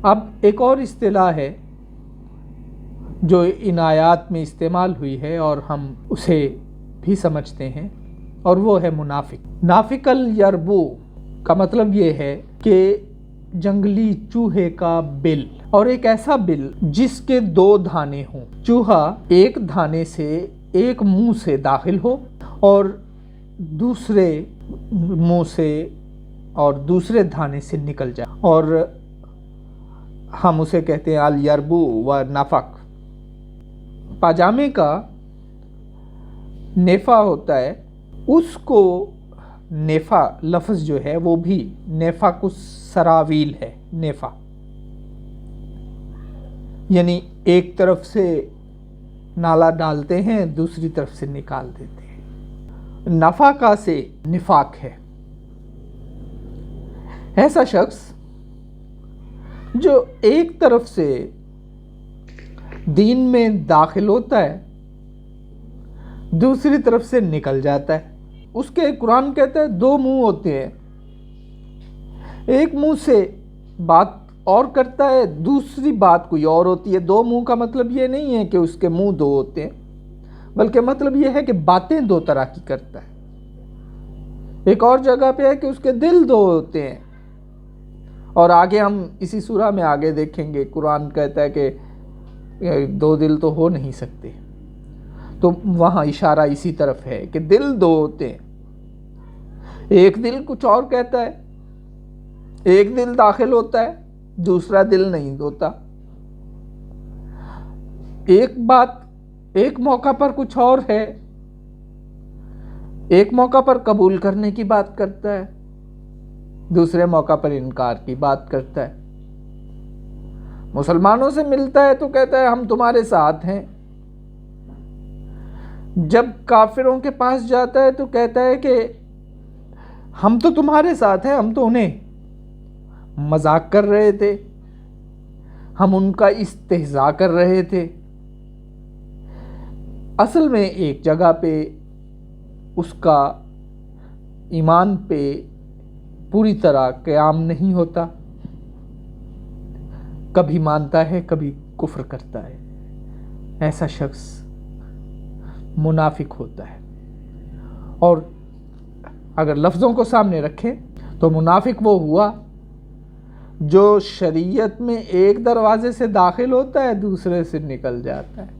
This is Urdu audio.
اب ایک اور اصطلاح ہے جو ان آیات میں استعمال ہوئی ہے اور ہم اسے بھی سمجھتے ہیں، اور وہ ہے منافق۔ نافق الیربو کا مطلب یہ ہے کہ جنگلی چوہے کا بل، اور ایک ایسا بل جس کے 2 دھانے ہوں۔ چوہا ایک دھانے سے ایک منہ سے داخل ہو اور دوسرے منہ سے اور دوسرے دھانے سے نکل جائے، اور ہم اسے کہتے ہیں الیربو و نفق۔ پاجامے کا نیفا ہوتا ہے، اس کو نیفا لفظ جو ہے وہ بھی نیفا کو سراویل ہے۔ نیفا یعنی ایک طرف سے نالا ڈالتے ہیں، دوسری طرف سے نکال دیتے ہیں۔ نفاقہ سے نفاق ہے۔ ایسا شخص جو ایک طرف سے دین میں داخل ہوتا ہے، دوسری طرف سے نکل جاتا ہے۔ اس کے قرآن کہتا ہے 2 منہ ہوتے ہیں، ایک منہ سے بات اور کرتا ہے، دوسری بات کوئی اور ہوتی ہے۔ 2 منہ کا مطلب یہ نہیں ہے کہ اس کے منہ 2 ہوتے ہیں، بلکہ مطلب یہ ہے کہ باتیں 2 طرح کی کرتا ہے۔ ایک اور جگہ پہ ہے کہ اس کے دل 2 ہوتے ہیں، اور آگے ہم اسی سورہ میں آگے دیکھیں گے قرآن کہتا ہے کہ 2 دل تو ہو نہیں سکتے، تو وہاں اشارہ اسی طرف ہے کہ دل 2 ہوتے ہیں۔ ایک دل کچھ اور کہتا ہے، ایک دل داخل ہوتا ہے، دوسرا دل نہیں ہوتا۔ ایک بات ایک موقع پر کچھ اور ہے، ایک موقع پر قبول کرنے کی بات کرتا ہے، دوسرے موقع پر انکار کی بات کرتا ہے۔ مسلمانوں سے ملتا ہے تو کہتا ہے ہم تمہارے ساتھ ہیں، جب کافروں کے پاس جاتا ہے تو کہتا ہے کہ ہم تو تمہارے ساتھ ہیں، ہم تو انہیں مذاق کر رہے تھے، ہم ان کا استہزاء کر رہے تھے۔ اصل میں ایک جگہ پہ اس کا ایمان پہ پوری طرح قیام نہیں ہوتا، کبھی مانتا ہے کبھی کفر کرتا ہے۔ ایسا شخص منافق ہوتا ہے۔ اور اگر لفظوں کو سامنے رکھیں تو منافق وہ ہوا جو شریعت میں ایک دروازے سے داخل ہوتا ہے، دوسرے سے نکل جاتا ہے۔